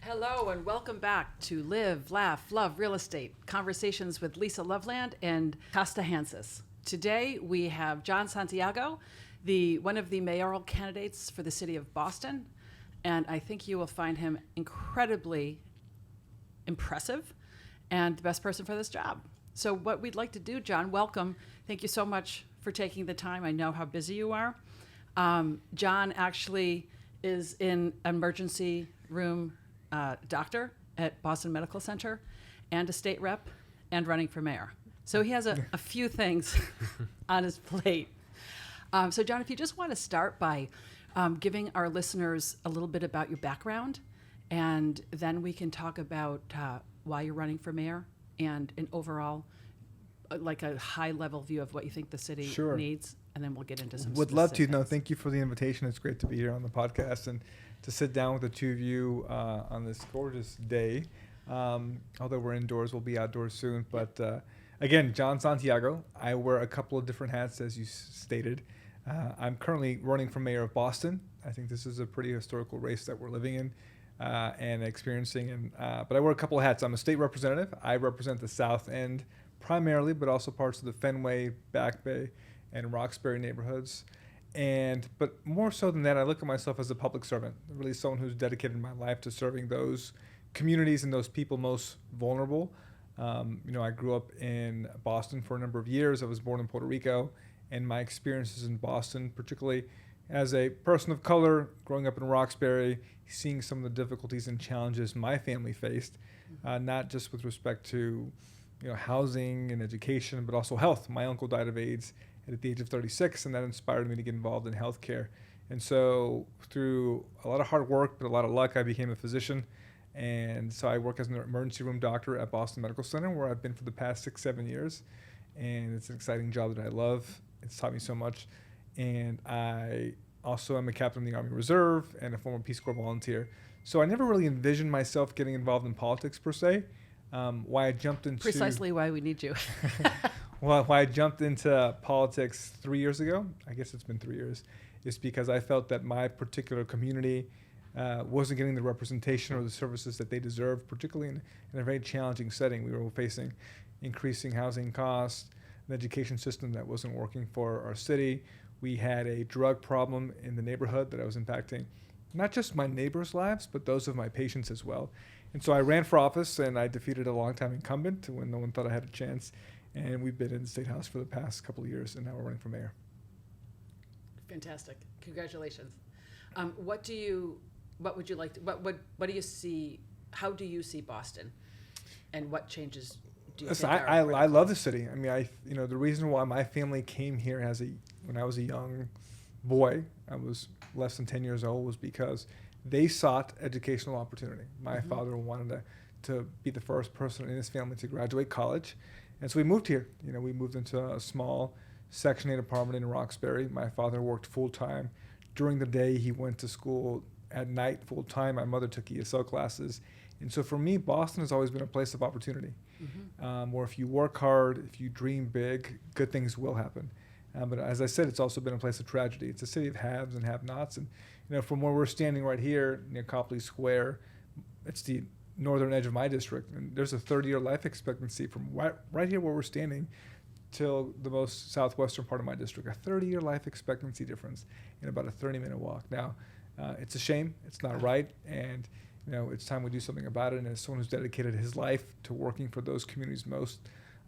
Hello and welcome back to Live, Laugh, Love Real Estate, Conversations with Lisa Loveland and Kosta Hantzis. Today we have Jon Santiago, one of the mayoral candidates for the city of Boston, and I think you will find him incredibly impressive and the best person for this job. So what we'd like to do, Jon, welcome. Thank you so much for taking the time. I know how busy you are. Jon actually is in emergency room doctor at Boston Medical Center and a state rep and running for mayor. So he has a few things on his plate. So Jon, if you just want to start by giving our listeners a little bit about your background, and then we can talk about why you're running for mayor and an overall, like a high level view of what you think the city needs. And then we'll get into some Would love to. No, thank you for the invitation. It's great to be here on the podcast and to sit down with the two of you on this gorgeous day. Although we're indoors, we'll be outdoors soon. But again, Jon Santiago. I wear a couple of different hats, as you stated. I'm currently running for mayor of Boston. I think this is a pretty historical race that we're living in and experiencing. And but I wear a couple of hats. I'm a state representative. I represent the South End primarily, but also parts of the Fenway, Back Bay, and Roxbury neighborhoods. But more so than that, I look at myself as a public servant, really someone who's dedicated my life to serving those communities and those people most vulnerable. I grew up in Boston for a number of years. I was born in Puerto Rico, and my experiences in Boston, particularly as a person of color, growing up in Roxbury, seeing some of the difficulties and challenges my family faced, not just with respect to housing and education, but also health. My uncle died of AIDS at the age of 36, and that inspired me to get involved in healthcare. And so through a lot of hard work, but a lot of luck, I became a physician. And so I work as an emergency room doctor at Boston Medical Center, where I've been for the past 6-7 years. And it's an exciting job that I love. It's taught me so much. And I also am a captain of the Army Reserve and a former Peace Corps volunteer. So I never really envisioned myself getting involved in politics per se. Why I jumped into precisely why we need you. Well, why I jumped into politics 3 years ago, I guess it's been 3 years, is because I felt that my particular community wasn't getting the representation or the services that they deserved, particularly in a very challenging setting. We were facing increasing housing costs, an education system that wasn't working for our city. We had a drug problem in the neighborhood that I was impacting not just my neighbors' lives, but those of my patients as well. And so I ran for office, and I defeated a longtime incumbent when no one thought I had a chance. And we've been in the State House for the past couple of years, and now we're running for mayor. Fantastic! Congratulations. What do you see? How do you see Boston, and what changes do you Listen, think I love the city. I mean, the reason why my family came here when I was a young boy, I was less than 10 years old, was because they sought educational opportunity. My father wanted to be the first person in his family to graduate college. And so we moved here. We moved into a small Section 8 apartment in Roxbury. My father worked full-time. During the day, he went to school. At night, full-time. My mother took ESL classes. And so for me, Boston has always been a place of opportunity, where if you work hard, if you dream big, good things will happen. But as I said, it's also been a place of tragedy. It's a city of haves and have-nots. And from where we're standing right here near Copley Square, it's the northern edge of my district, and there's a 30-year life expectancy from right here where we're standing till the most southwestern part of my district. A 30-year life expectancy difference in about a 30-minute walk. Now, it's a shame. It's not right, and it's time we do something about it. And as someone who's dedicated his life to working for those communities most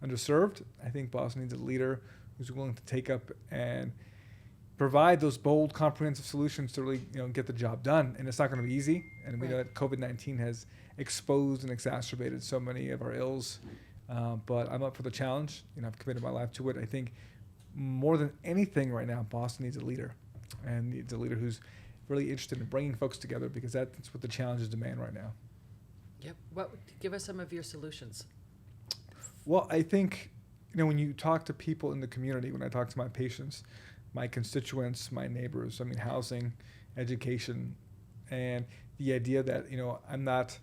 underserved, I think Boston needs a leader who's willing to take up and provide those bold, comprehensive solutions to really, get the job done. And it's not going to be easy. And we know that COVID-19 has exposed and exacerbated so many of our ills. But I'm up for the challenge. I've committed my life to it. I think more than anything right now, Boston needs a leader, and needs a leader who's really interested in bringing folks together, because that's what the challenges demand right now. Yep. Give us some of your solutions. Well, I think, when you talk to people in the community, when I talk to my patients, my constituents, my neighbors, housing, education, and the idea that, I'm not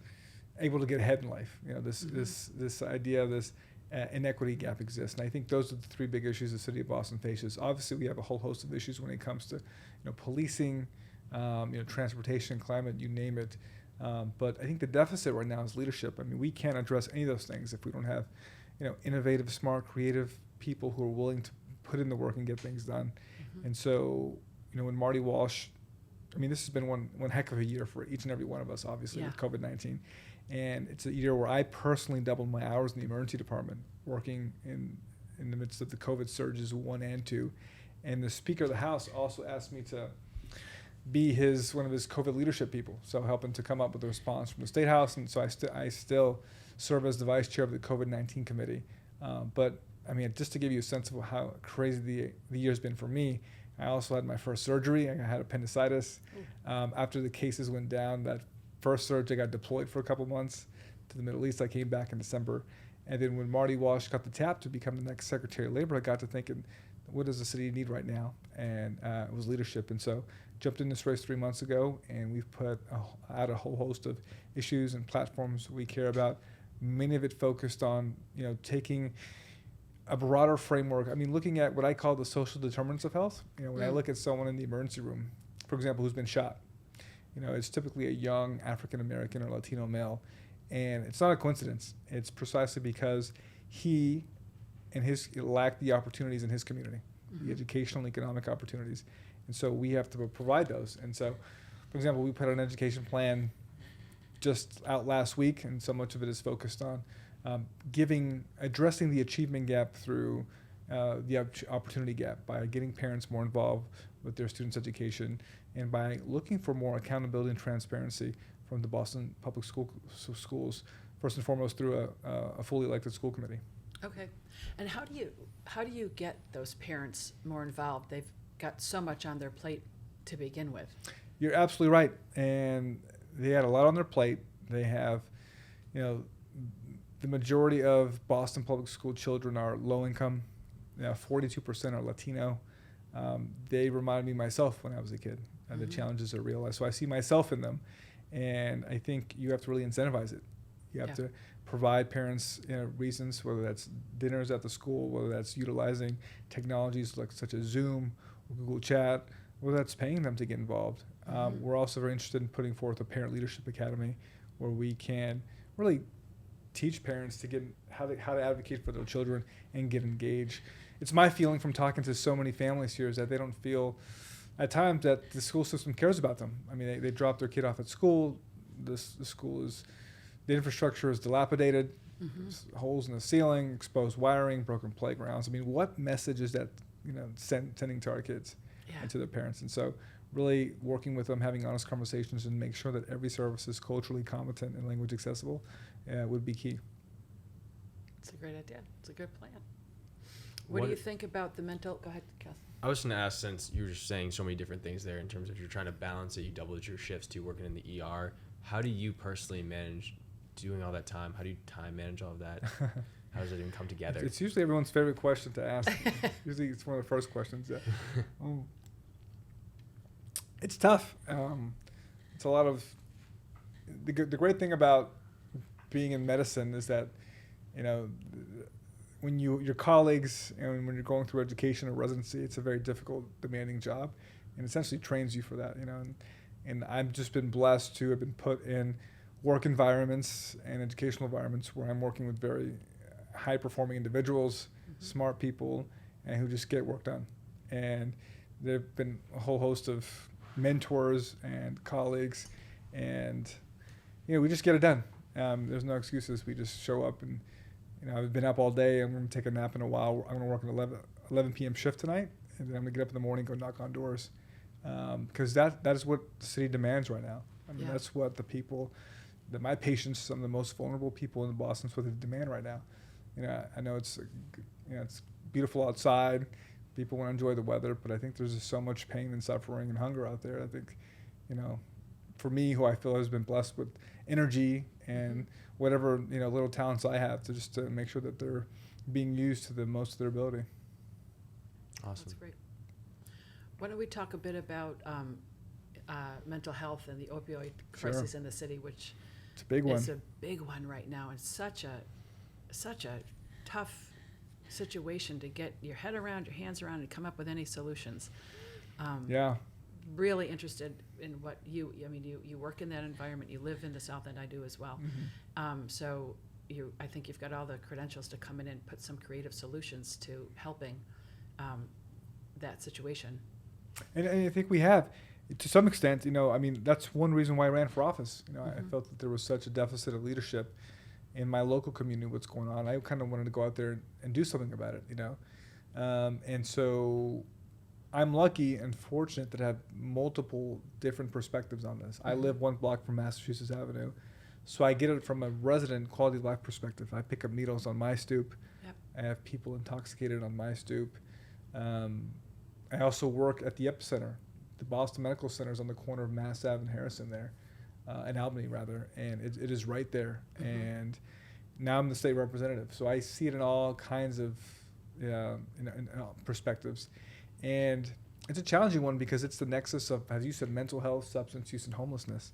able to get ahead in life. This idea of this inequity gap exists. And I think those are the three big issues the city of Boston faces. Obviously, we have a whole host of issues when it comes to, policing, transportation, climate, you name it. But I think the deficit right now is leadership. I mean, we can't address any of those things if we don't have, innovative, smart, creative people who are willing to put in the work and get things done. And so, when Marty Walsh, I mean, this has been one heck of a year for each and every one of us, obviously, with COVID-19. And it's a year where I personally doubled my hours in the emergency department, working in the midst of the COVID surges 1 and 2. And the Speaker of the House also asked me to be one of his COVID leadership people, so helping to come up with a response from the State House. And so I still serve as the vice chair of the COVID-19 committee. But I mean, just to give you a sense of how crazy the year's been for me, I also had my first surgery. I had appendicitis. After the cases went down, that first surgery, I got deployed for a couple months to the Middle East. I came back in December. And then when Marty Walsh got the tap to become the next Secretary of Labor, I got to thinking, what does the city need right now? And it was leadership. And so jumped in this race 3 months ago, and we've put out a whole host of issues and platforms we care about. Many of it focused on, taking a broader framework. I mean, looking at what I call the social determinants of health. When I look at someone in the emergency room, for example, who's been shot, it's typically a young African-American or Latino male. And it's not a coincidence. It's precisely because he and his lacked the opportunities in his community, the educational and economic opportunities. And so we have to provide those. And so, for example, we put out an education plan just out last week, and so much of it is focused on addressing the achievement gap through the opportunity gap by getting parents more involved with their students' education and by looking for more accountability and transparency from the Boston Public Schools, first and foremost through a fully elected school committee. Okay, and how do you get those parents more involved? They've got so much on their plate to begin with. You're absolutely right, and they had a lot on their plate. They have, the majority of Boston Public School children are low income. 42% are Latino. They reminded me myself when I was a kid. The challenges are real, so I see myself in them. And I think you have to really incentivize it. You have to provide parents reasons, whether that's dinners at the school, whether that's utilizing technologies such as Zoom or Google Chat, whether that's paying them to get involved. We're also very interested in putting forth a Parent Leadership Academy where we can really teach parents to get how to advocate for their children and get engaged. It's my feeling from talking to so many families here is that they don't feel at times that the school system cares about them. I mean, they drop their kid off at school. The infrastructure is dilapidated, holes in the ceiling, exposed wiring, broken playgrounds. I mean, what message is that, sending to our kids and to their parents? And so really working with them, having honest conversations and make sure that every service is culturally competent and language accessible would be key. It's a great idea. It's a good plan. What do you think about the mental? Go ahead, Kath. I was going to ask, since you were saying so many different things there in terms of you're trying to balance it, you doubled your shifts to working in the ER. How do you personally manage doing all that time? How do you time manage all of that? How does it even come together? It's usually everyone's favorite question to ask. Usually it's one of the first questions. It's tough. It's a lot of the great thing about being in medicine is that, when your colleagues and when you're going through education or residency, it's a very difficult, demanding job, and essentially trains you for that. And I've just been blessed to have been put in work environments and educational environments where I'm working with very high-performing individuals, smart people, and who just get work done. And there've been a whole host of mentors and colleagues, and we just get it done. There's no excuses. We just show up and. I've been up all day. I'm going to take a nap in a while. I'm going to work an 11 p.m. shift tonight, and then I'm going to get up in the morning, go knock on doors, because that is what the city demands right now. I mean, that's what my patients, some of the most vulnerable people in Boston, that's what they demand right now. I know it's beautiful outside. People want to enjoy the weather, but I think there's just so much pain and suffering and hunger out there. I think, for me, who I feel has been blessed with energy and whatever little talents I have to make sure that they're being used to the most of their ability. Awesome. That's great. Why don't we talk a bit about mental health and the opioid crisis in the city, which it's a big one. It's a big one right now, and such a tough situation to get your head around, your hands around, and come up with any solutions. really interested in what you work in that environment. You live in the South End. I do as well. So I think you've got all the credentials to come in and put some creative solutions to helping that situation. And I think we have, to some extent, that's one reason why I ran for office. I felt that there was such a deficit of leadership in my local community, what's going on. I kind of wanted to go out there and do something about it, and so I'm lucky and fortunate that I have multiple different perspectives on this. I live 1 block from Massachusetts Avenue, so I get it from a resident quality of life perspective. I pick up needles on my stoop. Yep. I have people intoxicated on my stoop. I also work at the epicenter. The Boston Medical Center is on the corner of Mass Ave and Harrison there, in Albany rather, and it is right there. And now I'm the state representative, so I see it in all kinds of in perspectives. And it's a challenging one because it's the nexus of, as you said, mental health, substance use, and homelessness.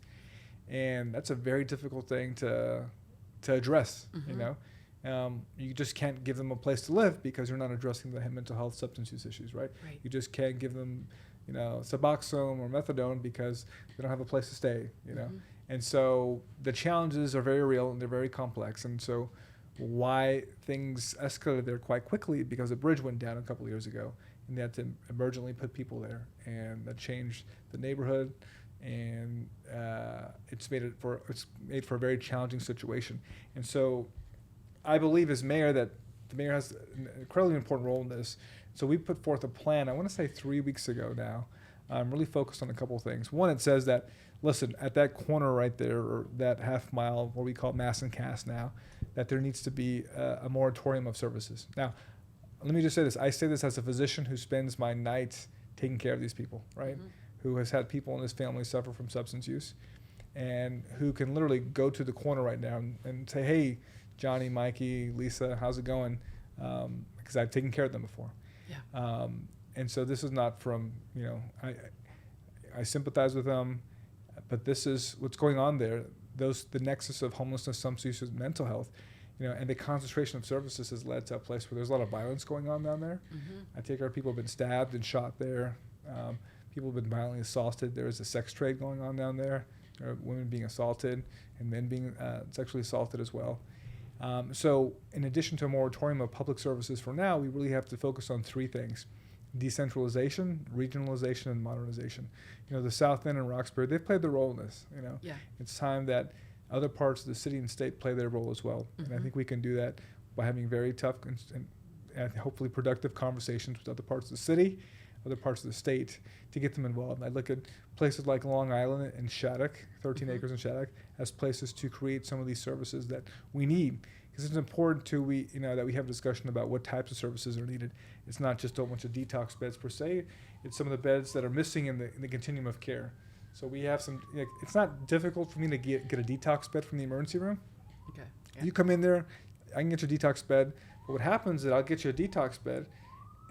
And that's a very difficult thing to address, You just can't give them a place to live because you're not addressing the mental health, substance use issues, right? You just can't give them, Suboxone or methadone because they don't have a place to stay, And so the challenges are very real and they're very complex. And so why things escalated there quite quickly because a bridge went down a couple of years ago and they had to emergently put people there, and that changed the neighborhood, and it's made for a very challenging situation. And so I believe as mayor that the mayor has an incredibly important role in this. So we put forth a plan, I want to say 3 weeks ago now. I'm really focused on a couple of things. One, it says that, listen, at that corner right there, or that half mile, what we call Mass and Cass now, that there needs to be a moratorium of services. Now, let me just say this. I say this as a physician who spends my nights taking care of these people, right? Who has had people in his family suffer from substance use, and who can literally go to the corner right now and say, hey, Johnny, Mikey, Lisa, how's it going? Because I've taken care of them before. Yeah. And so this is not from, I sympathize with them, but this is what's going on there. The nexus of homelessness, substance use, and mental health, and the concentration of services has led to a place where there's a lot of violence going on down there. I take care of people who have been stabbed and shot there. People have been violently assaulted. There is a sex trade going on down there. There are women being assaulted and men being sexually assaulted as well. So in addition to a moratorium of public services for now, we really have to focus on 3 things: decentralization, regionalization, and modernization. The South End and Roxbury, they've played their role in this. Yeah. It's time that other parts of the city and state play their role as well. And I think we can do that by having very tough and hopefully productive conversations with other parts of the city, other parts of the state, to get them involved. And I look at places like Long Island and Shattuck, 13 acres in Shattuck, as places to create some of these services that we need. Because it's important that we have a discussion about what types of services are needed. It's not just a bunch of detox beds per se. It's some of the beds that are missing in the continuum of care. So we have some. It's not difficult for me to get a detox bed from the emergency room. Okay. Yeah. You come in there, I can get you a detox bed. But what happens is I'll get you a detox bed,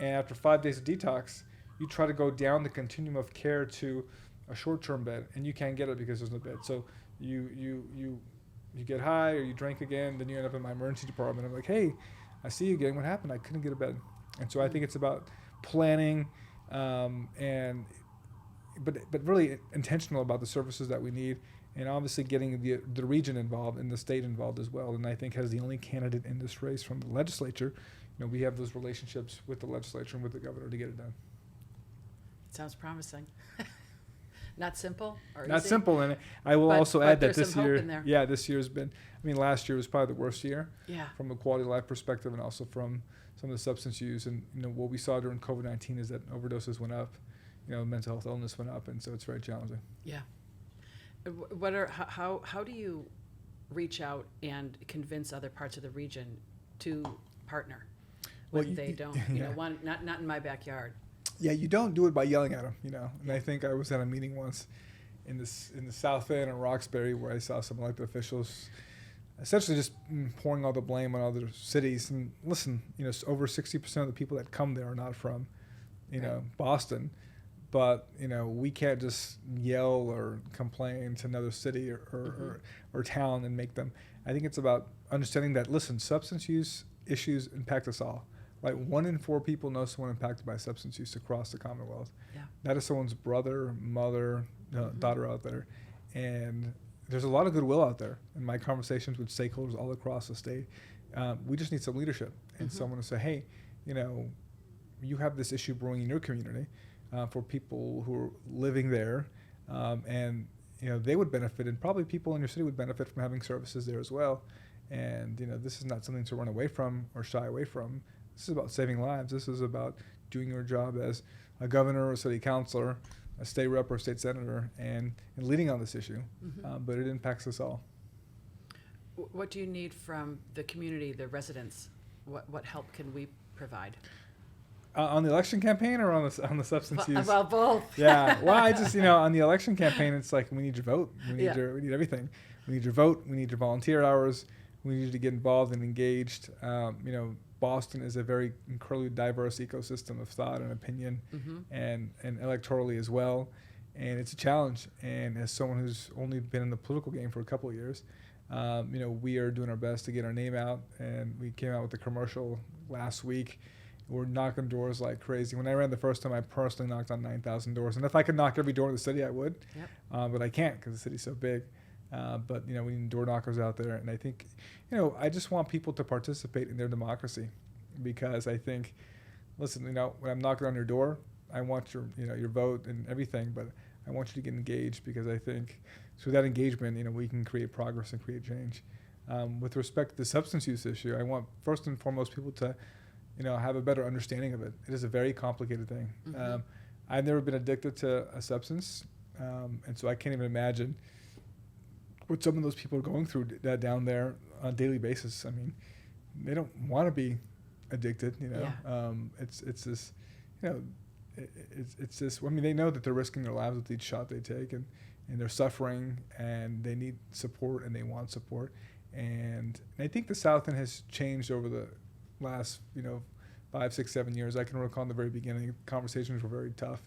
and after 5 days of detox, you try to go down the continuum of care to a short-term bed, and you can't get it because there's no bed. So you get high or you drink again, then you end up in my emergency department. I'm like, hey, I see you again. What happened? I couldn't get a bed. And so I think it's about planning, but really intentional about the services that we need, and obviously getting the region involved and the state involved as well. And I think as the only candidate in this race from the legislature, we have those relationships with the legislature and with the governor to get it done. Sounds promising. Not simple or Not easy? simple, and I will But also add that there's this some hope year, in there. this year has been. Last year was probably the worst year. Yeah. From a quality of life perspective, and also from some of the substance use, and what we saw during COVID-19 is that overdoses went up, mental health illness went up, and so it's very challenging. Yeah. How do you reach out and convince other parts of the region to partner when they don't? Not in my backyard. Yeah, you don't do it by yelling at them, And I think I was at a meeting once in the South End in Roxbury where I saw some elected officials essentially just pouring all the blame on other cities. And listen, over 60% of the people that come there are not from, Boston. But, we can't just yell or complain to another city or town and make them. I think it's about understanding that, listen, substance use issues impact us all. right? 1 in 4 people know someone impacted by substance use across the Commonwealth. Yeah. That is someone's brother, mother, daughter out there. And there's a lot of goodwill out there. In my conversations with stakeholders all across the state, we just need some leadership and someone to say, hey, you know, you have this issue brewing in your community for people who are living there, and you know they would benefit, and probably people in your city would benefit from having services there as well. And you know, this is not something to run away from or shy away from. This is about saving lives. This is about doing your job as a governor or city councilor, a state rep or state senator, and leading on this issue. But it impacts us all. What do you need from the community, the residents? What help can we provide? On the election campaign or on the substance use? Well, both. Yeah. Well, I just, you know, on the election campaign, it's like we need your vote. We need Yeah. we need everything. We need your vote. We need your volunteer hours. We need you to get involved and engaged. You know, Boston is a very incredibly diverse ecosystem of thought and opinion, and electorally as well. And it's a challenge. And as someone who's only been in the political game for a couple of years, you know, we are doing our best to get our name out. And we came out with a commercial last week. We're knocking doors like crazy. When I ran the first time, I personally knocked on 9,000 doors. And if I could knock every door in the city, I would. Yep. But I can't because the city's so big. But, you know, we need door knockers out there. And I think, you know, I just want people to participate in their democracy because I think, listen, you know, when I'm knocking on your door, I want your, you know, your vote and everything, but I want you to get engaged because I think through that engagement, you know, we can create progress and create change. With respect to the substance use issue, I want first and foremost people to, you know, have a better understanding of it. It is a very complicated thing. I've never been addicted to a substance, and so I can't even imagine what some of those people are going through down there on a daily basis. I mean, they don't want to be addicted, you know. Yeah. It's this, you know, it's this. I mean, they know that they're risking their lives with each shot they take, and they're suffering, and they need support, and they want support. And I think the South End has changed over the last, you know, 5, 6, 7 years. I can recall in the very beginning, conversations were very tough,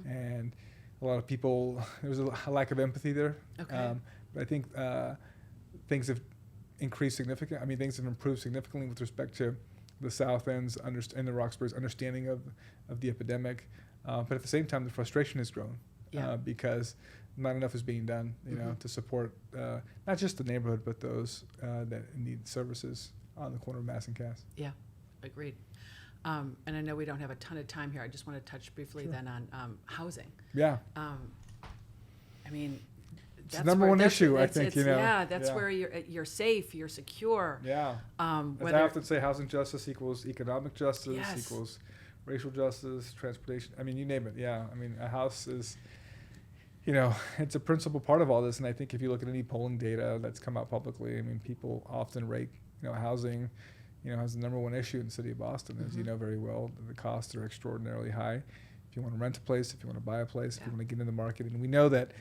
and a lot of people, there was a lack of empathy there. Okay. But I think things have increased significantly. I mean, things have improved significantly with respect to the South End's and the Roxbury's understanding of the epidemic. But at the same time, the frustration has grown because not enough is being done, you know, to support not just the neighborhood, but those that need services on the corner of Mass and Cass. Yeah, agreed. And I know we don't have a ton of time here. I just want to touch briefly then on housing. Yeah. I mean, it's the number one issue, I think, you know. Yeah, that's where you're safe, you're secure. Yeah. As I often say, housing justice equals economic justice, equals racial justice, transportation. I mean, you name it. Yeah. I mean, a house is, you know, it's a principal part of all this. And I think if you look at any polling data that's come out publicly, I mean, people often rate, you know, housing, you know, as the number one issue in the city of Boston. As you know very well, the costs are extraordinarily high. If you want to rent a place, if you want to buy a place, if you want to get in the market. And we know that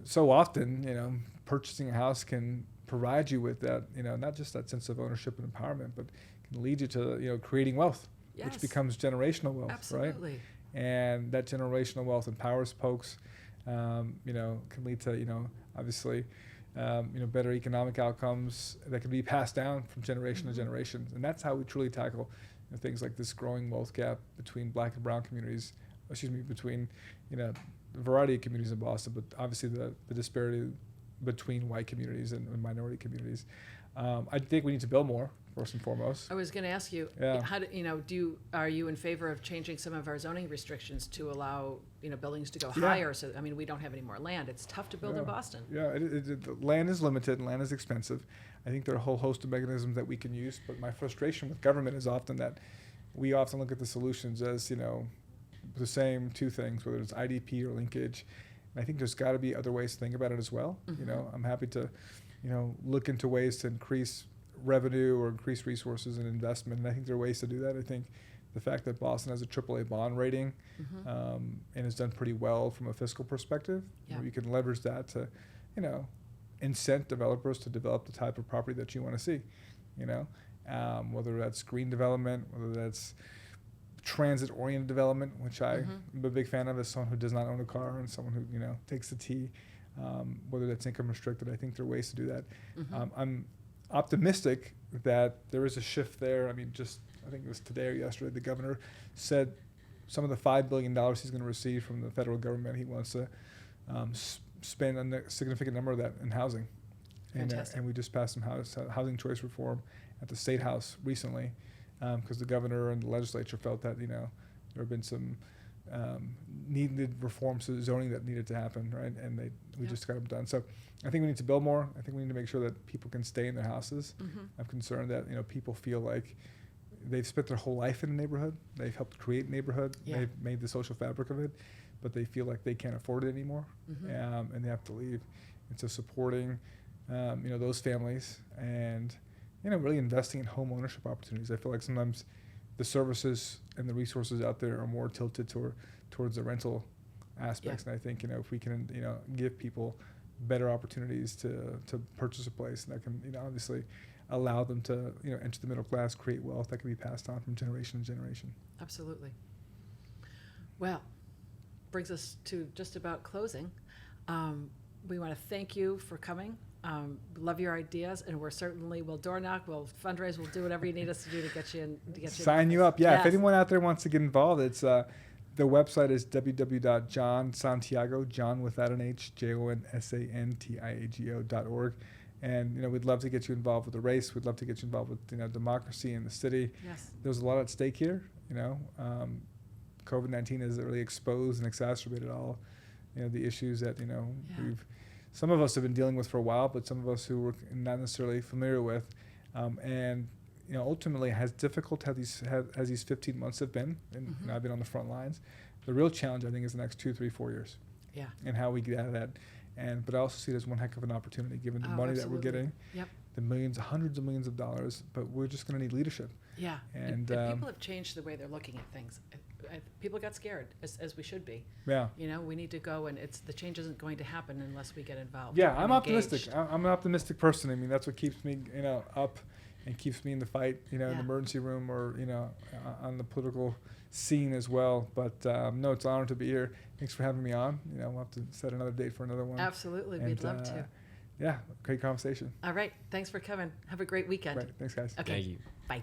so often, you know, purchasing a house can provide you with that, you know, not just that sense of ownership and empowerment, but can lead you to, you know, creating wealth, which becomes generational wealth, right? And that generational wealth empowers folks, you know, can lead to, you know, obviously, you know, better economic outcomes that can be passed down from generation to generation. And that's how we truly tackle, you know, things like this growing wealth gap between Black and brown communities, between, you know, a variety of communities in Boston, but obviously the disparity between white communities and minority communities. I think we need to build more, first and foremost. I was going to ask you, how do you know? Are you in favor of changing some of our zoning restrictions to allow, you know, buildings to go higher? So I mean, we don't have any more land. It's tough to build in Boston. Yeah, the land is limited and land is expensive. I think there are a whole host of mechanisms that we can use, but my frustration with government is often that we often look at the solutions as, you know, the same two things, whether it's IDP or linkage. And I think there's got to be other ways to think about it as well. You know, I'm happy to, you know, look into ways to increase revenue or increase resources and investment. And I think there are ways to do that. I think the fact that Boston has a AAA bond rating and has done pretty well from a fiscal perspective, you know, you can leverage that to, you know, incent developers to develop the type of property that you want to see, you know, whether that's green development, whether that's transit-oriented development, which I'm a big fan of as someone who does not own a car and someone who, you know, takes the T, whether that's income restricted. I think there are ways to do that. I'm optimistic that there is a shift there. I mean, just I think it was today or yesterday, the governor said some of the $5 billion he's going to receive from the federal government, he wants to spend a significant number of that in housing. Fantastic. And we just passed some housing choice reform at the State House recently, because the governor and the legislature felt that, there have been some needed reforms to zoning that needed to happen, right? And we just got them done. So I think we need to build more. I think we need to make sure that people can stay in their houses. I'm concerned that, people feel like they've spent their whole life in a neighborhood. They've helped create a neighborhood. Yeah. They've made the social fabric of it, but they feel like they can't afford it anymore, and they have to leave. And so supporting, those families and, really investing in home ownership opportunities. I feel like sometimes the services and the resources out there are more tilted towards the rental aspects. Yeah. And I think, if we can, give people better opportunities to purchase a place that can, obviously allow them to, enter the middle class, create wealth that can be passed on from generation to generation. Absolutely. Well, brings us to just about closing. We want to thank you for coming. Love your ideas, and we'll door knock, we'll fundraise, we'll do whatever you need us to do to get you in. Sign you up. Yeah. Yes. If anyone out there wants to get involved, it's the website is www.jonsantiago, John without an H, JONSANTIAGO.org. And, we'd love to get you involved with the race. We'd love to get you involved with, democracy in the city. Yes. There's a lot at stake here, COVID-19 has really exposed and exacerbated all, the issues that, some of us have been dealing with for a while, but some of us who were not necessarily familiar with, and ultimately as difficult as these 15 months have been, and I've been on the front lines. The real challenge, I think, is the next 2, 3, 4 years. Yeah. And how we get out of that, but I also see it as one heck of an opportunity, given the money absolutely. that we're getting, Yep. the millions, hundreds of millions of dollars. But we're just going to need leadership. Yeah. And people have changed the way they're looking at things. People got scared, as we should be. Yeah. We need to go, and the change isn't going to happen unless we get involved. Yeah, and I'm optimistic. engaged. I'm an optimistic person. I mean, that's what keeps me, up and keeps me in the fight, in the emergency room or, on the political scene as well. But no, it's an honor to be here. Thanks for having me on. We'll have to set another date for another one. Absolutely. We'd love to. Yeah, great conversation. All right. Thanks for coming. Have a great weekend. Right. Thanks, guys. Okay. Thank you. Bye.